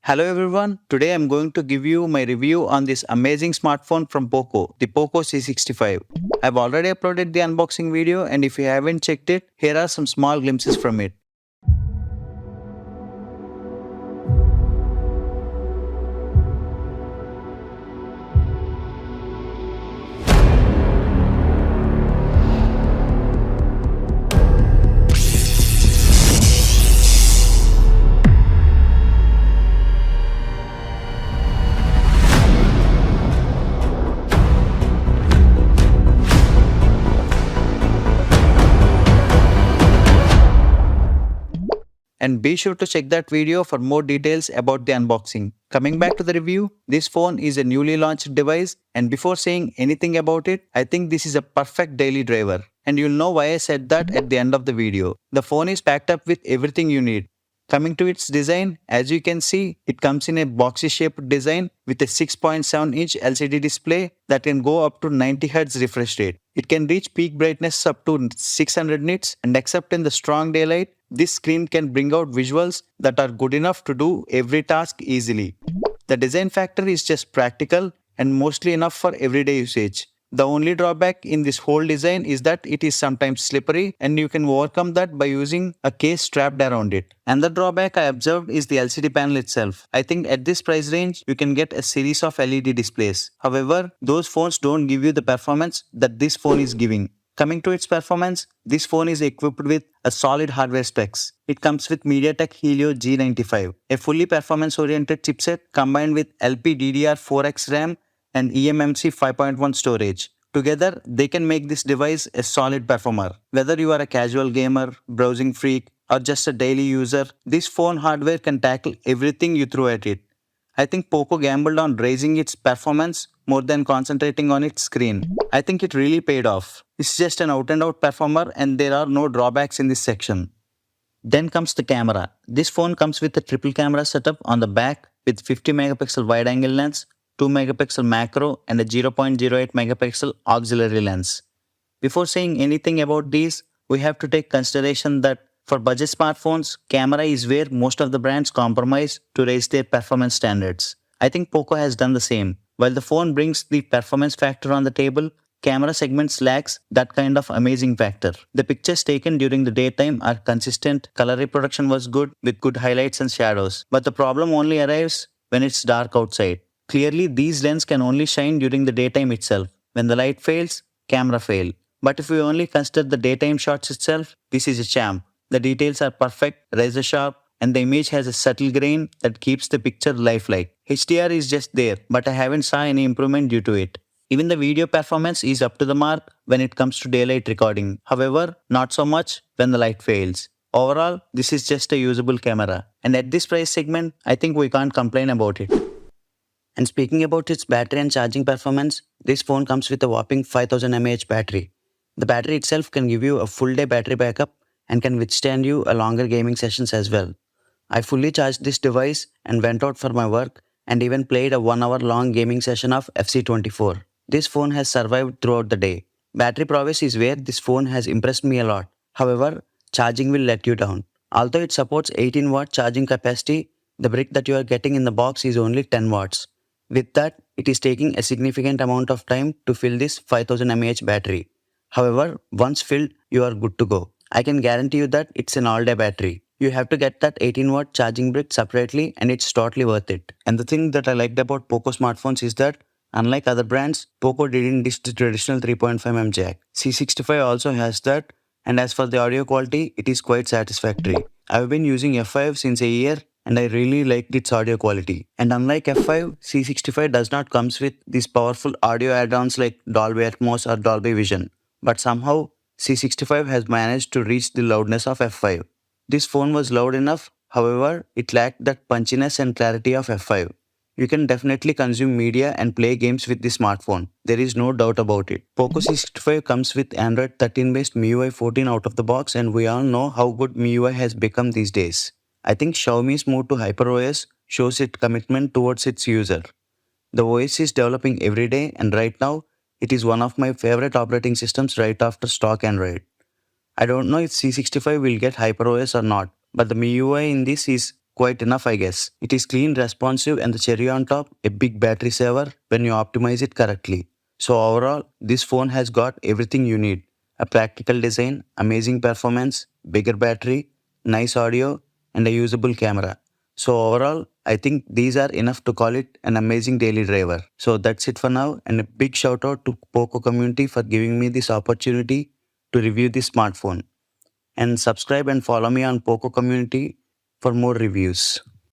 Hello everyone, today I'm going to give you my review on this amazing smartphone from POCO, the POCO C65. I've already uploaded the unboxing video and if you haven't checked it, here are some small glimpses from it. And be sure to check that video for more details about the unboxing. Coming back to the review, this phone is a newly launched device and before saying anything about it, I think this is a perfect daily driver. And you'll know why I said that at the end of the video. The phone is packed up with everything you need. Coming to its design, as you can see, it comes in a boxy shaped design with a 6.7-inch LCD display that can go up to 90Hz refresh rate. It can reach peak brightness up to 600 nits and except in the strong daylight, this screen can bring out visuals that are good enough to do every task easily. The design factor is just practical and mostly enough for everyday usage. The only drawback in this whole design is that it is sometimes slippery and you can overcome that by using a case strapped around it. And the drawback I observed is the LCD panel itself. I think at this price range, you can get a series of LED displays. However, those phones don't give you the performance that this phone is giving. Coming to its performance, this phone is equipped with a solid hardware specs. It comes with MediaTek Helio G95, a fully performance-oriented chipset combined with LPDDR4X RAM and eMMC 5.1 storage. Together, they can make this device a solid performer. Whether you are a casual gamer, browsing freak, or just a daily user, this phone hardware can tackle everything you throw at it. I think POCO gambled on raising its performance more than concentrating on its screen. I think it really paid off. It's just an out-and-out performer and there are no drawbacks in this section. Then comes the camera. This phone comes with a triple camera setup on the back with 50 megapixel wide-angle lens, 2 megapixel macro and a 0.08 megapixel auxiliary lens. Before saying anything about these, we have to take consideration that for budget smartphones, camera is where most of the brands compromise to raise their performance standards. I think POCO has done the same. While the phone brings the performance factor on the table, camera segments lacks that kind of amazing factor. The pictures taken during the daytime are consistent, color reproduction was good with good highlights and shadows. But the problem only arrives when it's dark outside. Clearly, these lenses can only shine during the daytime itself. When the light fails, camera fail. But if we only consider the daytime shots itself, this is a champ. The details are perfect, razor sharp, and the image has a subtle grain that keeps the picture lifelike. HDR is just there, but I haven't saw any improvement due to it. Even the video performance is up to the mark when it comes to daylight recording. However, not so much when the light fails. Overall, this is just a usable camera. And at this price segment, I think we can't complain about it. And speaking about its battery and charging performance, this phone comes with a whopping 5000 mAh battery. The battery itself can give you a full day battery backup and can withstand you a longer gaming sessions as well. I fully charged this device and went out for my work and even played a 1 hour long gaming session of FC24. This phone has survived throughout the day. Battery prowess is where this phone has impressed me a lot. However, charging will let you down. Although it supports 18-watt charging capacity, the brick that you are getting in the box is only 10 watts. With that, it is taking a significant amount of time to fill this 5000 mAh battery. However, once filled, you are good to go. I can guarantee you that it's an all-day battery. You have to get that 18-watt charging brick separately and it's totally worth it. And the thing that I liked about POCO smartphones is that unlike other brands, POCO didn't ditch the traditional 3.5mm jack. C65 also has that, and as for the audio quality, it is quite satisfactory. I've been using F5 since a year and I really liked its audio quality. And unlike F5, C65 does not comes with these powerful audio add-ons like Dolby Atmos or Dolby Vision. But somehow, C65 has managed to reach the loudness of F5. This phone was loud enough, however, it lacked that punchiness and clarity of F5. You can definitely consume media and play games with this smartphone. There is no doubt about it. POCO C65 comes with Android 13 based MIUI 14 out of the box and we all know how good MIUI has become these days. I think Xiaomi's move to HyperOS shows its commitment towards its user. The OS is developing every day and right now, it is one of my favorite operating systems right after stock Android. I don't know if C65 will get HyperOS or not, but the MIUI in this is quite enough, I guess. It is clean, responsive, and the cherry on top, a big battery saver when you optimize it correctly. So overall, this phone has got everything you need. A practical design, amazing performance, bigger battery, nice audio, and a usable camera. So overall, I think these are enough to call it an amazing daily driver. So that's it for now, and a big shout out to POCO community for giving me this opportunity to review this smartphone. And subscribe and follow me on POCO community for more reviews.